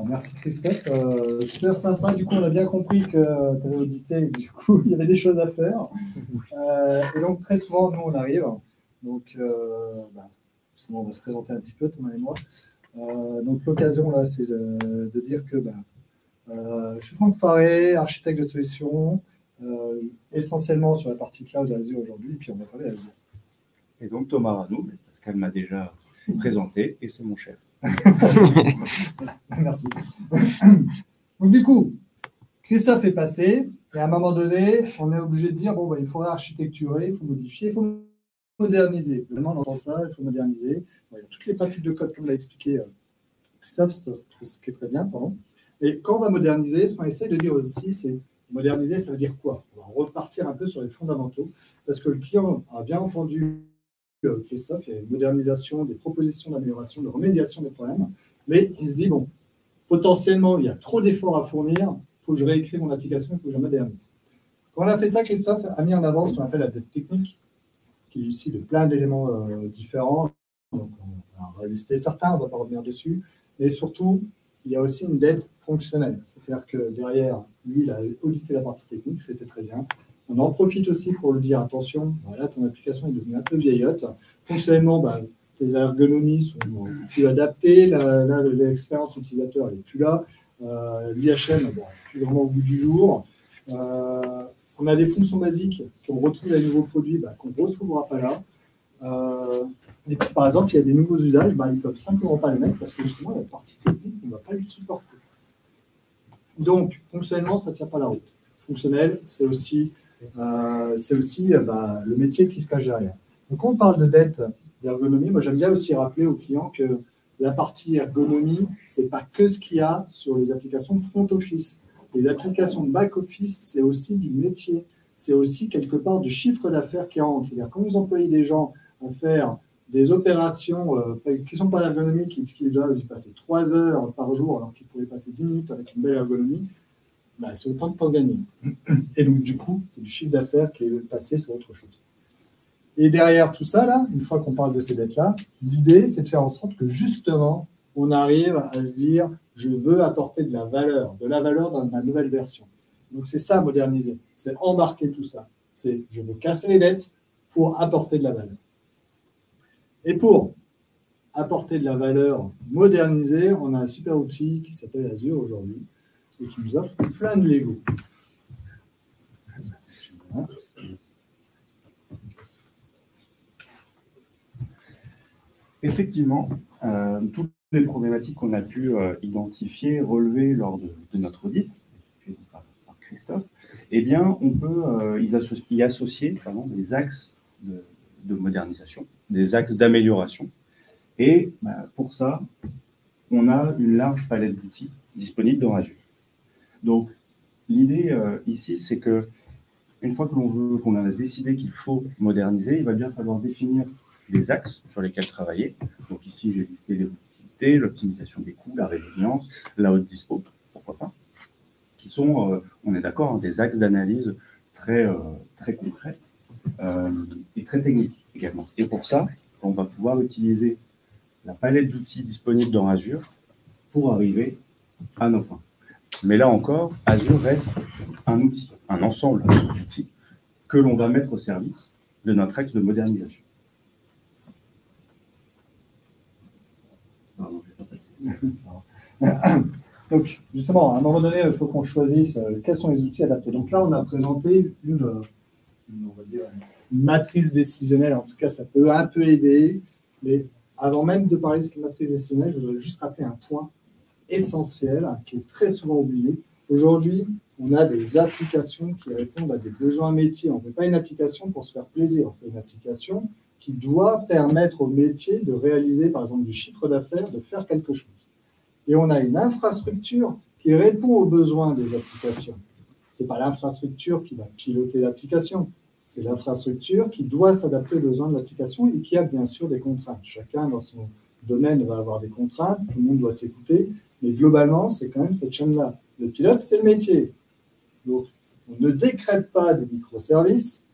Merci Christophe. Super sympa. Du coup, on a bien compris que tu avais audité et du coup, il y avait des choses à faire. Et donc, très souvent, nous, on arrive. Donc, on va se présenter un petit peu, Thomas et moi. Donc, l'occasion, là, c'est de dire que je suis Franck Faré, architecte de solutions, essentiellement sur la partie cloud Azure aujourd'hui, et puis on va parler Azure. Et donc, Thomas Ranoux, Pascal m'a déjà présenté, et c'est mon chef. Merci. Donc, du coup, Christophe est passé, et à un moment donné, on est obligé de dire bon, il faudrait architecturer, il faut modifier, il faut moderniser. Vraiment, on entend ça, il faut moderniser. Bon, il y a toutes les pratiques de code, comme l'a expliqué Christophe, ce qui est très bien, pardon. Et quand on va moderniser, ce qu'on essaie de dire aussi, c'est moderniser, ça veut dire quoi? On va repartir un peu sur les fondamentaux, parce que le client a bien entendu Christophe, il y a une modernisation, des propositions d'amélioration, de remédiation des problèmes, mais il se dit, bon, potentiellement, il y a trop d'efforts à fournir, il faut que je réécrive mon application, il faut que je modernise. Quand on a fait ça, Christophe a mis en avant ce qu'on appelle la dette technique, qui est ici de plein d'éléments différents. Donc, on va lister certains, on ne va pas revenir dessus, mais surtout, il y a aussi une dette fonctionnelle. C'est-à-dire que derrière, lui, il a audité la partie technique, c'était très bien. On en profite aussi pour lui dire, attention, voilà, ton application est devenue un peu vieillotte. Fonctionnellement, tes ergonomies sont plus adaptées, l'expérience utilisateur n'est plus là, l'IHM n'est plus vraiment au bout du jour. On a des fonctions basiques qu'on retrouve dans les nouveaux produits, qu'on ne retrouvera pas là. Et puis, par exemple, il y a des nouveaux usages, ils ne peuvent simplement pas les mettre parce que justement, la partie technique, on ne va pas le supporter. Donc, fonctionnellement, ça ne tient pas la route. Fonctionnel, c'est aussi le métier qui se cache derrière. Donc, quand on parle de dette d'ergonomie, moi, j'aime bien aussi rappeler aux clients que la partie ergonomie, ce n'est pas que ce qu'il y a sur les applications front office. Les applications back office, c'est aussi du métier. C'est aussi quelque part du chiffre d'affaires qui rentre. C'est-à-dire, quand vous employez des gens à faire des opérations qui ne sont pas ergonomiques, qui doivent y passer 3 heures par jour, alors qu'ils pourraient passer 10 minutes avec une belle ergonomie, c'est autant de temps gagné. Et donc, du coup, c'est du chiffre d'affaires qui est passé sur autre chose. Et derrière tout ça, là, une fois qu'on parle de ces dettes-là, l'idée, c'est de faire en sorte que, justement, on arrive à se dire, je veux apporter de la valeur dans ma nouvelle version. Donc, c'est ça, moderniser. C'est embarquer tout ça. C'est, je veux casser les dettes pour apporter de la valeur. Et pour apporter de la valeur modernisée, on a un super outil qui s'appelle Azure aujourd'hui et qui nous offre plein de Lego. Effectivement, toutes les problématiques qu'on a pu identifier, relever lors de notre audit, par Christophe, eh bien, on peut y associer des axes de modernisation, des axes d'amélioration. Et pour ça, on a une large palette d'outils disponibles dans Azure. Donc, l'idée ici, c'est que une fois qu'on a décidé qu'il faut moderniser, il va bien falloir définir les axes sur lesquels travailler. Donc ici, j'ai listé les productivités, l'optimisation des coûts, la résilience, la haute dispo, pourquoi pas, qui sont, on est d'accord, des axes d'analyse très concrets et très techniques également. Et pour ça, on va pouvoir utiliser la palette d'outils disponibles dans Azure pour arriver à nos fins. Mais là encore, Azure reste un outil, un ensemble d'outils que l'on va mettre au service de notre axe de modernisation. Pardon, je vais pas passer. Donc, justement, à un moment donné, il faut qu'on choisisse quels sont les outils adaptés. Donc là, on a présenté on va dire, une matrice décisionnelle. En tout cas, ça peut un peu aider. Mais avant même de parler de cette matrice décisionnelle, je voudrais juste rappeler un point essentiel qui est très souvent oublié. Aujourd'hui, on a des applications qui répondent à des besoins métiers. On ne fait pas une application pour se faire plaisir. On fait une application qui doit permettre au métier de réaliser, par exemple, du chiffre d'affaires, de faire quelque chose. Et on a une infrastructure qui répond aux besoins des applications. Ce n'est pas l'infrastructure qui va piloter l'application. C'est l'infrastructure qui doit s'adapter aux besoins de l'application et qui a bien sûr des contraintes. Chacun dans son domaine va avoir des contraintes, tout le monde doit s'écouter, mais globalement, c'est quand même cette chaîne-là. Le pilote, c'est le métier. Donc, on ne décrète pas des microservices,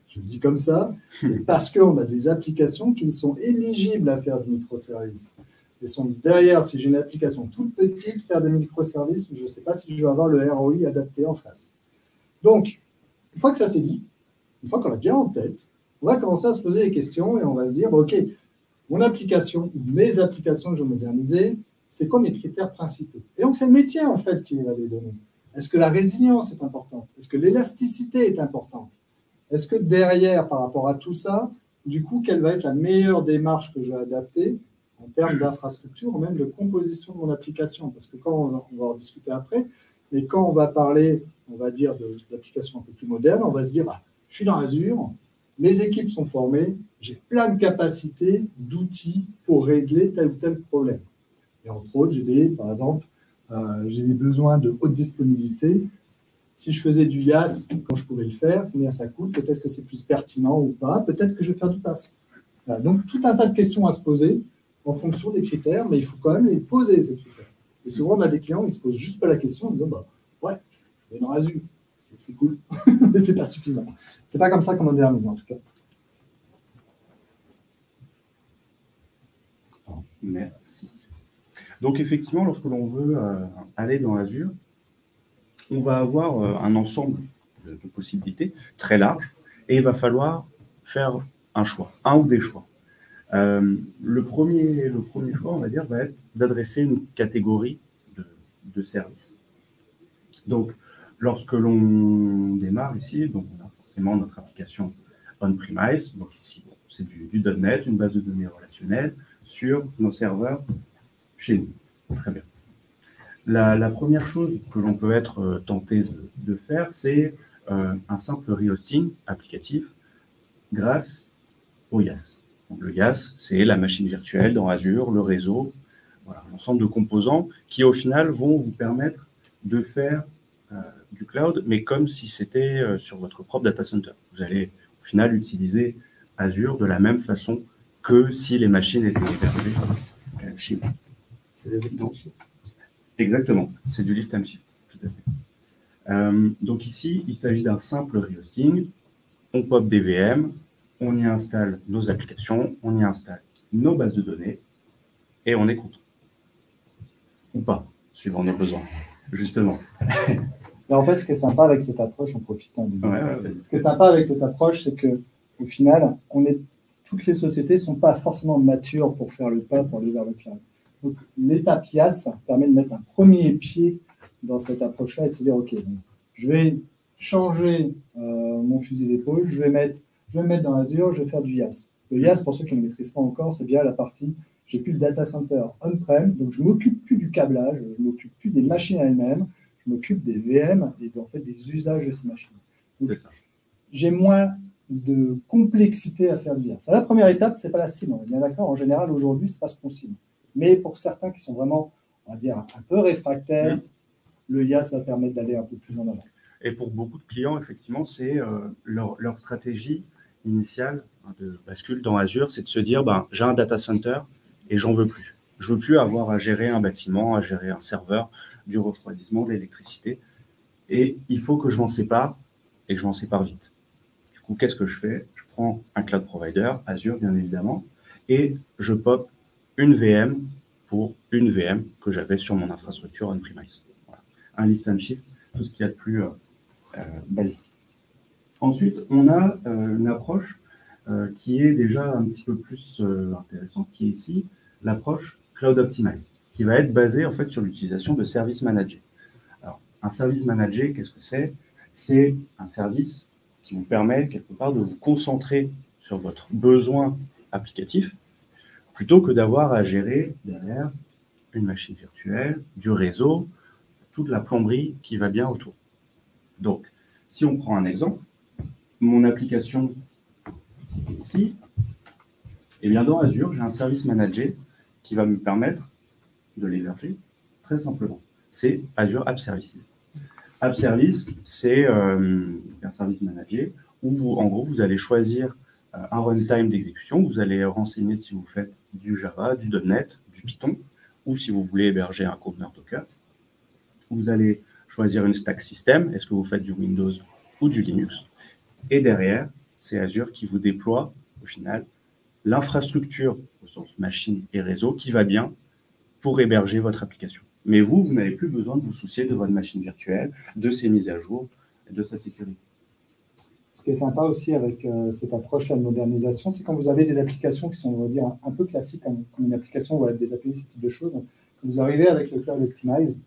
je le dis comme ça, c'est parce qu'on a des applications qui sont éligibles à faire du microservice. Et derrière, si j'ai une application toute petite, faire des microservices, je ne sais pas si je vais avoir le ROI adapté en face. Donc, une fois que ça c'est dit, une fois qu'on l'a bien en tête, on va commencer à se poser des questions et on va se dire, OK, mon application ou mes applications que je veux moderniser, c'est quoi mes critères principaux? Et donc, c'est le métier, en fait, qui va les donner. Est-ce que la résilience est importante? Est-ce que l'élasticité est importante? Est-ce que derrière, par rapport à tout ça, du coup, quelle va être la meilleure démarche que je vais adapter en termes d'infrastructure ou même de composition de mon application? Parce que quand on va en discuter après, mais quand on va parler, on va dire, d'applications un peu plus modernes, on va se dire, bah, je suis dans Azure, mes équipes sont formées, j'ai plein de capacités, d'outils pour régler tel ou tel problème. Et entre autres, par exemple, j'ai des besoins de haute disponibilité. Si je faisais du IaaS, quand je pouvais le faire, combien ça coûte? Peut-être que c'est plus pertinent ou pas. Peut-être que je vais faire du PaaS. Voilà, donc, tout un tas de questions à se poser en fonction des critères, mais il faut quand même les poser, ces critères. Et souvent, on a des clients, ils ne se posent juste pas la question en disant, bah, ouais, je vais dans Azure. C'est cool, mais ce n'est pas suffisant. Ce n'est pas comme ça qu'on modernise, en tout cas. Merci. Donc, effectivement, lorsque l'on veut aller dans Azure, on va avoir un ensemble de possibilités très large et il va falloir faire un choix, un ou des choix. Le premier choix, on va dire, va être d'adresser une catégorie de services. Donc, lorsque l'on démarre ici, donc on a forcément notre application on-premise. Donc ici, bon, c'est du .NET, une base de données relationnelle sur nos serveurs chez nous. Très bien. La première chose que l'on peut être tenté de faire, c'est un simple rehosting applicatif grâce au IaaS. Donc, le IaaS, c'est la machine virtuelle dans Azure, le réseau, voilà, un ensemble de composants qui, au final, vont vous permettre de faire du cloud, mais comme si c'était sur votre propre data center. Vous allez, au final, utiliser Azure de la même façon que si les machines étaient hébergées chez vous. C'est le lift and shift. Exactement, c'est du lift and shift, tout à fait. Donc ici, il s'agit d'un simple rehosting. On pop des VM, on y installe nos applications, on y installe nos bases de données, et on est content. Ou pas, suivant nos besoins, justement. Mais en fait, ce qui est sympa avec cette approche, en profitant ce qui est sympa avec cette approche, c'est qu'au final, toutes les sociétés ne sont pas forcément matures pour faire le pas pour aller vers le cloud. Donc, l'étape IaaS permet de mettre un premier pied dans cette approche-là et de se dire, OK, donc, je vais changer mon fusil d'épaule, je vais me mettre dans Azure, je vais faire du IaaS. Le IaaS, pour ceux qui ne maîtrisent pas encore, c'est bien la partie, j'ai plus le data center on-prem, donc je ne m'occupe plus du câblage, je ne m'occupe plus des machines elles-mêmes, je m'occupe des VM et en fait des usages de ces machines. Donc, j'ai moins de complexité à faire du IaaS. La première étape, ce n'est pas la cible, on est bien d'accord. En général, aujourd'hui, ce n'est pas ce qu'on cible. Mais pour certains qui sont vraiment, on va dire, un peu réfractaires, le IaaS va permettre d'aller un peu plus en avant. Et pour beaucoup de clients, effectivement, c'est leur stratégie initiale de bascule dans Azure, c'est de se dire, j'ai un data center et j'en veux plus. Je ne veux plus avoir à gérer un bâtiment, à gérer un serveur, du refroidissement, de l'électricité. Et il faut que je m'en sépare et que je m'en sépare vite. Du coup, qu'est-ce que je fais? Je prends un cloud provider, Azure bien évidemment, et je pop une VM pour une VM que j'avais sur mon infrastructure on-premise. Voilà. Un lift and shift, tout ce qu'il y a de plus basique. Ensuite, on a une approche qui est déjà un petit peu plus intéressante, qui est ici l'approche Cloud Optimize, qui va être basée en fait sur l'utilisation de services managés. Alors, un service managé, qu'est-ce que c'est? C'est un service qui vous permet quelque part de vous concentrer sur votre besoin applicatif plutôt que d'avoir à gérer derrière une machine virtuelle, du réseau, toute la plomberie qui va bien autour. Donc, si on prend un exemple, mon application ici, eh bien dans Azure, j'ai un service managé qui va me permettre de l'héberger très simplement. C'est Azure App Services. App Service, c'est un service managé où, en gros, vous allez choisir un runtime d'exécution. Vous allez renseigner si vous faites du Java, du .NET, du Python, ou si vous voulez héberger un conteneur Docker. Vous allez choisir une stack system. Est-ce que vous faites du Windows ou du Linux? Et derrière, c'est Azure qui vous déploie, au final, l'infrastructure au sens machine et réseau qui va bien pour héberger votre application. Mais vous n'avez plus besoin de vous soucier de votre machine virtuelle, de ses mises à jour, et de sa sécurité. Ce qui est sympa aussi avec cette approche-là de modernisation, c'est quand vous avez des applications qui sont, on va dire, un peu classiques, comme une application web, des API, ce type de choses, quand vous arrivez avec le Cloud Optimize,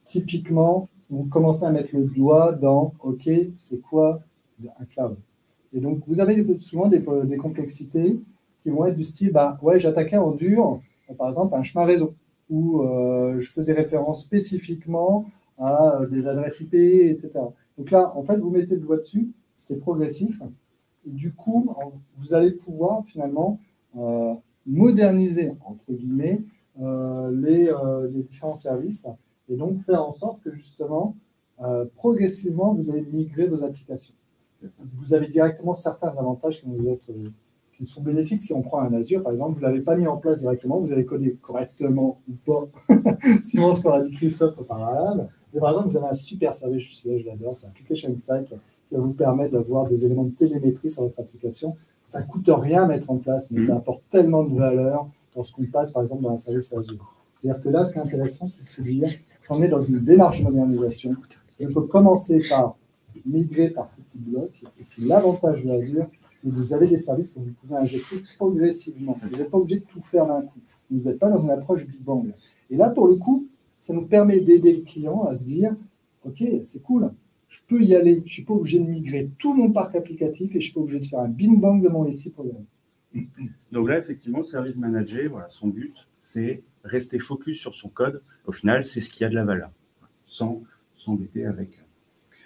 typiquement, vous commencez à mettre le doigt dans, OK, c'est quoi un cloud? Et donc, vous avez souvent des complexités qui vont être du style, bah, ouais, j'attaquais en dur, par exemple, un chemin réseau, où je faisais référence spécifiquement à des adresses IP, etc. Donc là, en fait, vous mettez le doigt dessus, c'est progressif. Et du coup, vous allez pouvoir finalement moderniser, entre guillemets, les différents services et donc faire en sorte que justement, progressivement, vous allez migrer vos applications. Vous avez directement certains avantages qui sont bénéfiques. Si on prend un Azure, par exemple, vous ne l'avez pas mis en place directement, vous avez codé correctement ou pas, sinon ce qu'aura dit Christophe auparavant. Mais par exemple, vous avez un super service, je l'adore, c'est Application Insight, qui va vous permettre d'avoir des éléments de télémétrie sur votre application. Ça ne coûte rien à mettre en place, mais ça apporte tellement de valeur lorsqu'on passe, par exemple, dans un service Azure. C'est-à-dire que là, ce qui est intéressant, c'est de se dire qu'on est dans une démarche de modernisation. Et on peut commencer par migrer par petits blocs. Et puis, l'avantage de Azure, c'est que vous avez des services que vous pouvez injecter progressivement. Vous n'êtes pas obligé de tout faire d'un coup. Vous n'êtes pas dans une approche Big Bang. Et là, pour le coup, ça nous permet d'aider le client à se dire, OK, c'est cool, je peux y aller, je ne suis pas obligé de migrer tout mon parc applicatif et je ne suis pas obligé de faire un Big Bang de mon SI pour y aller. Donc là, effectivement, le service manager, voilà, son but, c'est rester focus sur son code. Au final, c'est ce qui a de la valeur, sans s'embêter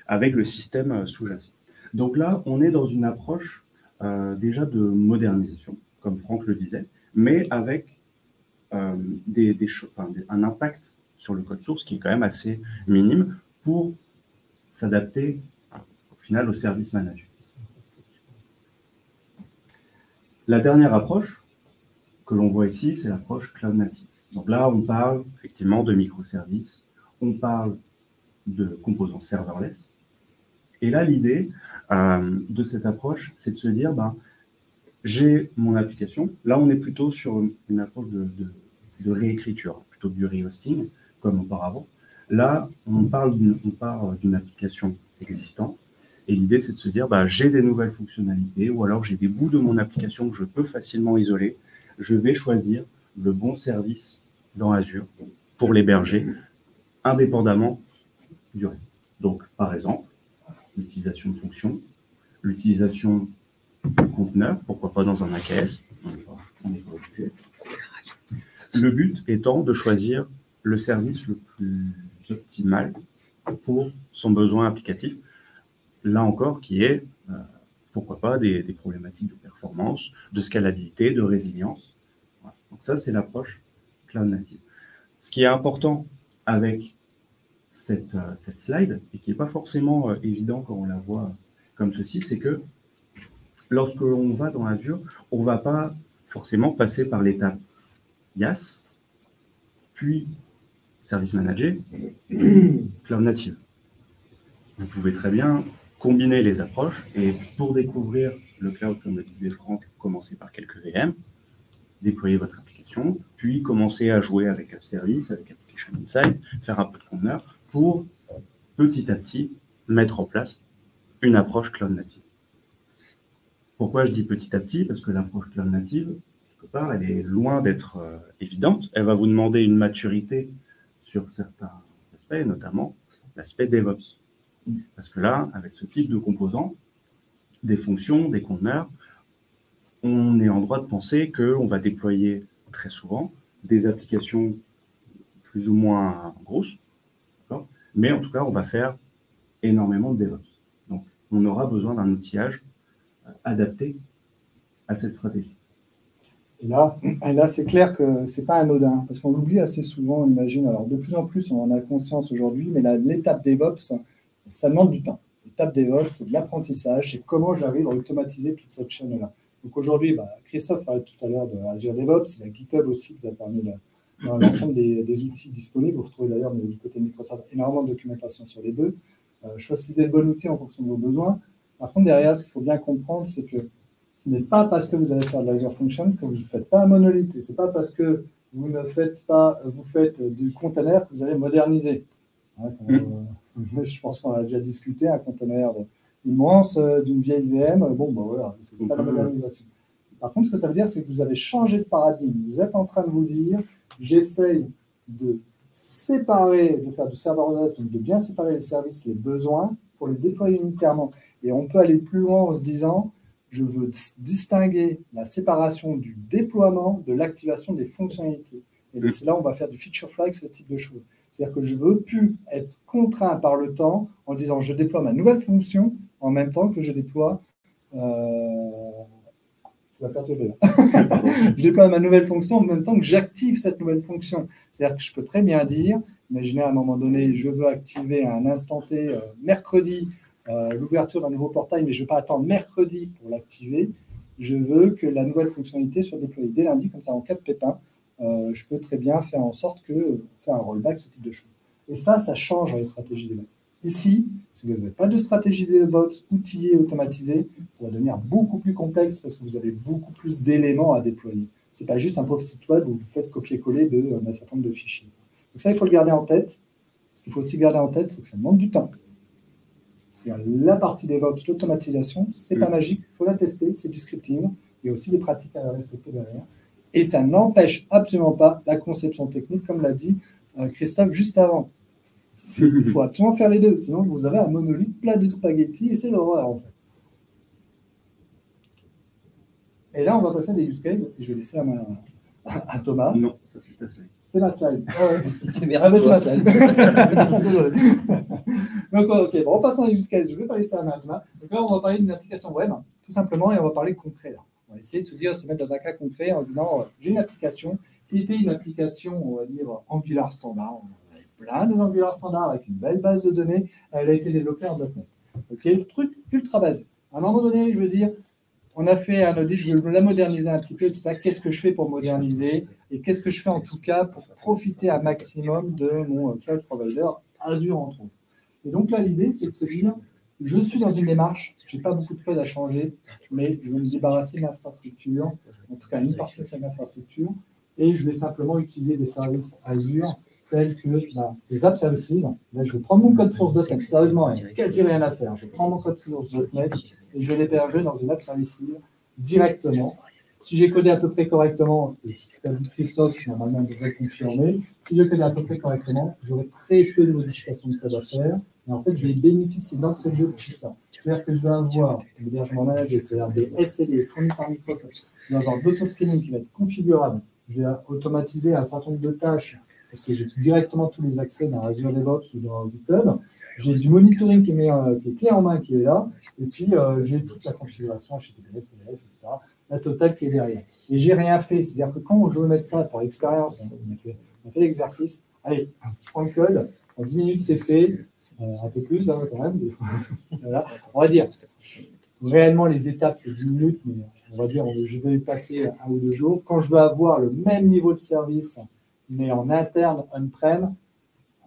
avec le système sous-jacent. Donc là, on est dans une approche déjà de modernisation, comme Franck le disait, mais avec un impact sur le code source qui est quand même assez minime pour s'adapter au final au service manager. La dernière approche que l'on voit ici, c'est l'approche cloud native. Donc là, on parle effectivement de microservices, on parle de composants serverless. Et là, l'idée de cette approche, c'est de se dire, j'ai mon application. Là, on est plutôt sur une approche de réécriture, plutôt que du rehosting, comme auparavant. Là, on part d'une application existante. Et l'idée, c'est de se dire, j'ai des nouvelles fonctionnalités ou alors j'ai des bouts de mon application que je peux facilement isoler. Je vais choisir le bon service dans Azure pour l'héberger indépendamment du reste. Donc, par exemple, l'utilisation de fonctions, l'utilisation de conteneurs, pourquoi pas dans un AKS, on n'est pas obligé. Le but étant de choisir le service le plus optimal pour son besoin applicatif. Là encore, qui est, pourquoi pas, des problématiques de performance, de scalabilité, de résilience. Voilà. Donc ça, c'est l'approche cloud native. Ce qui est important avec cette slide, et qui n'est pas forcément évident quand on la voit comme ceci, c'est que lorsque l'on va dans Azure, on ne va pas forcément passer par l'étape IaaS, puis Service Manager, Cloud Native. Vous pouvez très bien combiner les approches et pour découvrir le cloud, comme le disait Franck, commencer par quelques VM, déployer votre application, puis commencer à jouer avec App Service, avec Application Insight, faire un peu de conteneur pour petit à petit mettre en place une approche cloud native. Pourquoi je dis petit à petit? Parce que l'approche cloud native, quelque part, elle est loin d'être évidente. Elle va vous demander une maturité sur certains aspects, notamment l'aspect DevOps. Parce que là, avec ce type de composants, des fonctions, des conteneurs, on est en droit de penser qu'on va déployer très souvent des applications plus ou moins grosses, mais en tout cas, on va faire énormément de DevOps. Donc, on aura besoin d'un outillage adapté à cette stratégie. Et là c'est clair que ce n'est pas anodin, parce qu'on l'oublie assez souvent, on imagine. Alors, de plus en plus, on en a conscience aujourd'hui, mais l'étape DevOps, ça demande du temps. L'étape DevOps, c'est de l'apprentissage, c'est comment j'arrive à automatiser toute cette chaîne-là. Donc aujourd'hui, Christophe parlait tout à l'heure de Azure DevOps, la GitHub aussi qui a permis l'ensemble des outils disponibles. Vous retrouvez d'ailleurs du côté de Microsoft énormément de documentation sur les deux. Choisissez le bon outil en fonction de vos besoins. Par contre, derrière, ce qu'il faut bien comprendre, c'est que ce n'est pas parce que vous allez faire de l'Azure Function que vous ne faites pas un monolithe. Et ce n'est pas parce que vous ne faites pas, vous faites du container que vous allez moderniser. Hein, je pense qu'on a déjà discuté, un container immense d'une vieille VM, bon, bah voilà, c'est pas la modernisation. Par contre, ce que ça veut dire, c'est que vous avez changé de paradigme. Vous êtes en train de vous dire, j'essaye de séparer, de faire du serverless, donc de bien séparer les services, les besoins, pour les déployer unitairement. Et on peut aller plus loin en se disant, je veux distinguer la séparation du déploiement de l'activation des fonctionnalités. Et c'est là où on va faire du feature flag, ce type de choses. C'est-à-dire que je ne veux plus être contraint par le temps en disant je déploie ma nouvelle fonction en même temps que je déploie. Tu vas perturber là. Je déploie ma nouvelle fonction en même temps que j'active cette nouvelle fonction. C'est-à-dire que je peux très bien dire, imaginez à un moment donné, je veux activer à un instant T, mercredi, l'ouverture d'un nouveau portail, mais je ne veux pas attendre mercredi pour l'activer. Je veux que la nouvelle fonctionnalité soit déployée dès lundi, comme ça en cas de pépin. Je peux très bien faire en sorte que faire un rollback, ce type de choses. Et ça change les stratégies DevOps. Ici, si vous n'avez pas de stratégie DevOps outillée, automatisée, ça va devenir beaucoup plus complexe parce que vous avez beaucoup plus d'éléments à déployer. Ce n'est pas juste un pauvre site web où vous faites copier-coller d'un certain nombre de fichiers. Donc ça, il faut le garder en tête. Ce qu'il faut aussi garder en tête, c'est que ça demande du temps. C'est la partie DevOps, l'automatisation, ce n'est pas magique, il faut la tester, c'est du scripting. Il y a aussi des pratiques à respecter derrière. Et ça n'empêche absolument pas la conception technique, comme l'a dit Christophe juste avant. Il faut absolument faire les deux, sinon vous avez un monolithe plat de spaghettis et c'est l'horreur en fait. Et là, on va passer à des use cases. Et je vais laisser la main à Thomas. Non, ça c'est ta slide. C'est ma slide. Ah ouais, c'est ma slide. Désolé. Donc, ok, bon, on passe à des use cases. Je vais pas laisser la main à Thomas. Donc là, on va parler d'une application web, tout simplement, et on va parler concret là. On va essayer de se mettre dans un cas concret en se disant, j'ai une application qui était une application, on va dire, Angular standard. On avait plein des Angular standards avec une belle base de données. Elle a été développée en .NET. Ok, truc ultra basique. À un moment donné, je veux dire, on a fait un audit, je veux la moderniser un petit peu, etc. Qu'est-ce que je fais pour moderniser et qu'est-ce que je fais en tout cas pour profiter un maximum de mon cloud provider, Azure entre autres. Et donc là, l'idée, c'est de se dire, je suis dans une démarche, je n'ai pas beaucoup de code à changer, mais je vais me débarrasser de l'infrastructure, en tout cas une partie de cette infrastructure, et je vais simplement utiliser des services Azure tels que les App Services. Là, je vais prendre mon code source.NET, sérieusement, il n'y a quasi rien à faire. Je prends mon code source.NET et je vais l'héberger dans une App Services directement. Si j'ai codé à peu près correctement, et si tu as dit Christophe, normalement, je devrais confirmer, si je codé à peu près correctement, j'aurai très peu de modifications de code à faire. Et en fait, je vais bénéficier d'entrée de jeu de tout ça. C'est-à-dire que je vais avoir l'hébergement manager, c'est-à-dire des SLA fournis par Microsoft. Je vais avoir l'autoscaling qui va être configurable. Je vais automatiser un certain nombre de tâches parce que j'ai directement tous les accès dans Azure DevOps ou dans GitHub. J'ai du monitoring qui est clé en main qui est là. Et puis, j'ai toute la configuration HTTPS, TLS, etc. La totale qui est derrière. Et j'ai rien fait. C'est-à-dire que quand je veux mettre ça pour l'expérience, on a fait l'exercice. Allez, je prends le code. En 10 minutes, c'est fait. Un peu plus, hein, quand même. Voilà. On va dire, réellement, les étapes, c'est 10 minutes, mais on va dire, je vais y passer 1 ou 2 jours. Quand je veux avoir le même niveau de service, mais en interne, on-prem,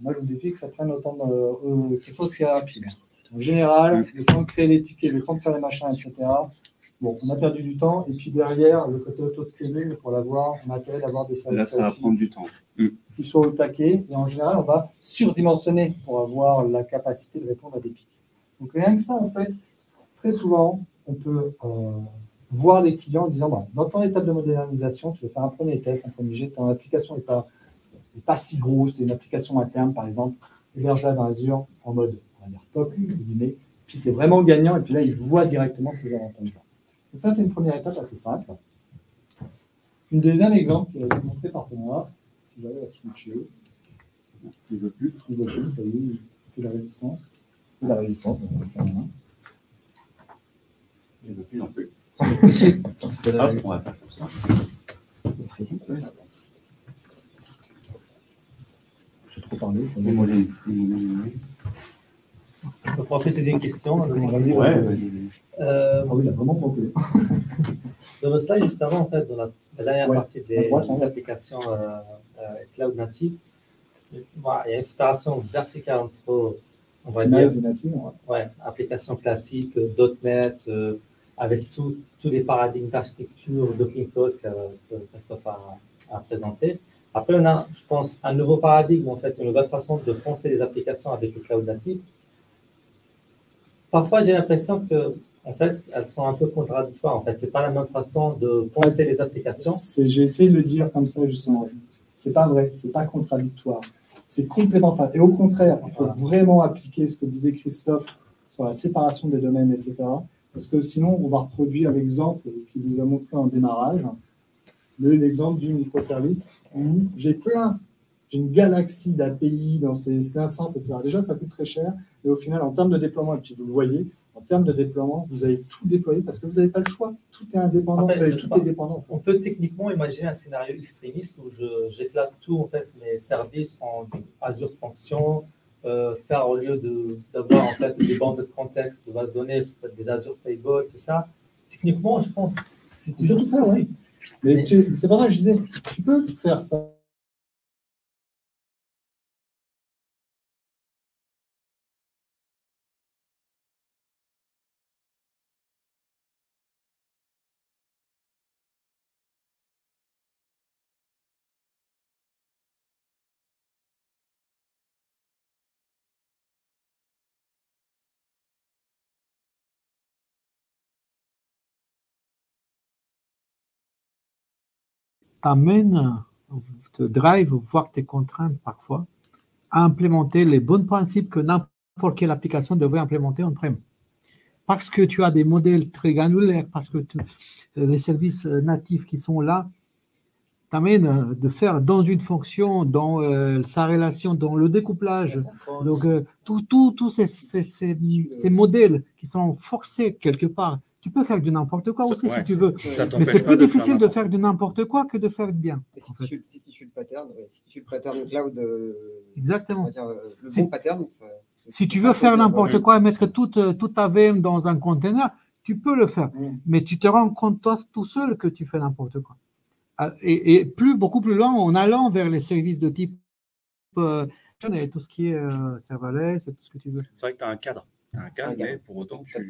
moi, je vous défie que ça prenne autant que ce soit aussi rapide. En général, le temps de créer les tickets, le temps de faire les machins, etc. Bon, on a perdu du temps. Et puis derrière, le côté auto-scaling, pour l'avoir, on a intérêt d'avoir des services là, ça va prendre du temps. Qui soient au taquet. Et en général, on va surdimensionner pour avoir la capacité de répondre à des pics. Donc rien que ça, en fait, très souvent, on peut voir les clients en disant, bah, dans ton étape de modernisation, tu veux faire un premier test, un premier jet, ton application n'est pas si grosse, c'est une application interne, par exemple, héberge-la dans Azure en mode, on va dire, top, guillemets, puis c'est vraiment gagnant, et puis là, il voit directement ces avantages-là. Donc ça, c'est une première étape assez simple. Une deuxième exemple qui a été montré par Thomas, si j'avais à switcher. Il ne veut plus. Il veut plus, ça y est, il fait la résistance. Il fait la résistance, donc on va faire rien. Il ne veut plus non plus. Hop, on va faire comme ça. J'ai trop parlé. Ça on peut profiter d'une question. Vas-y, ah oui, il a vraiment monté. Dans le slide, juste avant, en fait, dans la dernière partie des applications cloud native, il y a une séparation verticale entre, on va dire, applications classiques, .NET, avec tous les paradigmes d'architecture, Docking Code que Christophe a présenté. Après, on a, je pense, un nouveau paradigme, en fait, une nouvelle façon de penser les applications avec le cloud native. Parfois, j'ai l'impression que, en fait, elles sont un peu contradictoires. En fait, c'est pas la même façon de penser les applications. J'ai essayé de le dire comme ça, justement. C'est pas vrai, c'est pas contradictoire. C'est complémentaire. Et au contraire, il faut vraiment appliquer ce que disait Christophe sur la séparation des domaines, etc. Parce que sinon, on va reproduire l'exemple qu'il vous a montré en démarrage, l'exemple du microservice. J'ai une galaxie d'API dans ces 500, etc. Déjà, ça coûte très cher. Et au final, en termes de déploiement, et puis vous le voyez, en termes de déploiement, vous avez tout déployé parce que vous n'avez pas le choix. Tout est indépendant. Après, Tout est dépendant. On peut techniquement imaginer un scénario extrémiste où j'éclate tout, en fait, mes services en Azure Function, faire au lieu d'avoir en fait des bandes de contexte, de bases de données, des Azure Playboy, tout ça. Techniquement, je pense que c'est toujours possible. Mais c'est pour ça que je disais, tu peux faire ça. T'amène, te drive, voire tes contraintes parfois, à implémenter les bons principes que n'importe quelle application devrait implémenter on-prem. Parce que tu as des modèles très granulaires, parce que les services natifs qui sont là t'amènent de faire dans une fonction, dans sa relation, dans le découplage. Donc, tous ces modèles qui sont forcés quelque part. Tu peux faire du n'importe quoi aussi si tu veux. Mais c'est plus difficile de faire du n'importe quoi que de faire du bien. Si tu suis le pattern, de cloud, exactement. Le bon pattern. Si tu veux faire n'importe quoi et mettre toute ta VM dans un container, tu peux le faire. Mais tu te rends compte toi tout seul que tu fais n'importe quoi. Et beaucoup plus loin, en allant vers les services de type et tout ce qui est serverless, et tout ce que tu veux. C'est vrai que tu as un cadre. Mais pour autant, tu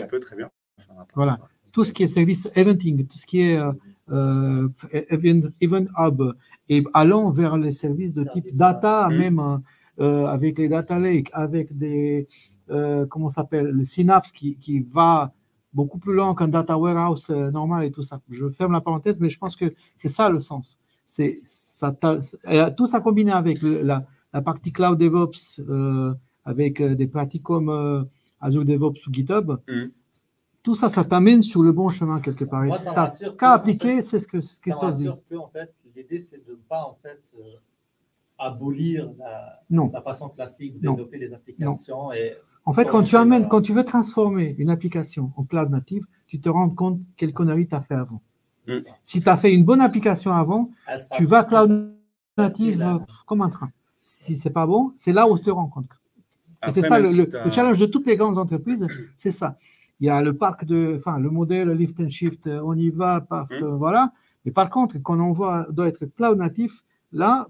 peux très bien. Voilà. Tout ce qui est service eventing, tout ce qui est event hub, et allant vers les services de type data, même avec les data lake, avec des, comment ça s'appelle, le Synapse qui va beaucoup plus loin qu'un data warehouse normal et tout ça. Je ferme la parenthèse, mais je pense que c'est ça le sens. Tout ça combiné avec la partie cloud DevOps, avec des pratiques comme Azure DevOps ou GitHub, tout ça, ça t'amène sur le bon chemin quelque part. Moi, ça m'assure qu'à appliquer, c'est ce que Christophe dit. Ça m'assure que, en fait, l'idée, c'est de ne pas, en fait, abolir la façon classique de développer des applications. Et en fait, quand tu veux transformer une application en cloud native, tu te rends compte quelle connerie tu as fait avant. Si tu as fait une bonne application avant, tu vas cloud native comme un train. Si ce n'est pas bon, c'est là où tu te rends compte. Et c'est ça le challenge de toutes les grandes entreprises, c'est ça. Il y a le le modèle lift and shift, on y va, paf, voilà. Mais par contre, quand on doit être cloud natif, là,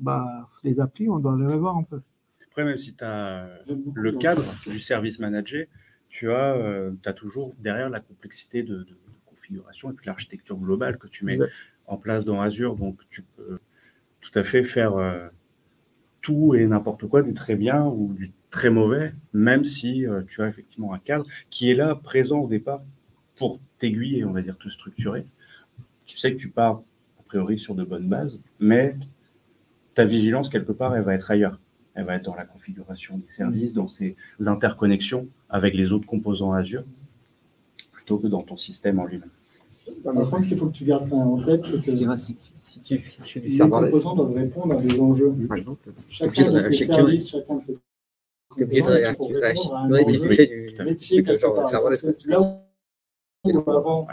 les applis, on doit les revoir un peu. Après, même si tu as le cadre du service manager, tu as toujours derrière la complexité de configuration et puis l'architecture globale que tu mets en place dans Azure. Donc, tu peux tout à fait faire tout et n'importe quoi, du très bien ou du très mauvais, même si tu as effectivement un cadre qui est là, présent au départ, pour t'aiguiller, on va dire, te structurer. Tu sais que tu pars, a priori, sur de bonnes bases, mais ta vigilance, quelque part, elle va être ailleurs. Elle va être dans la configuration des services, dans ces interconnexions avec les autres composants Azure, plutôt que dans ton système en lui-même. Je pense qu'il faut que tu gardes en tête, c'est que les composants doivent répondre à des enjeux. Par exemple, chacun de tes services, chacun de tes tu es obligé de réactiver si tu fais du métier quelque part. Là où avant,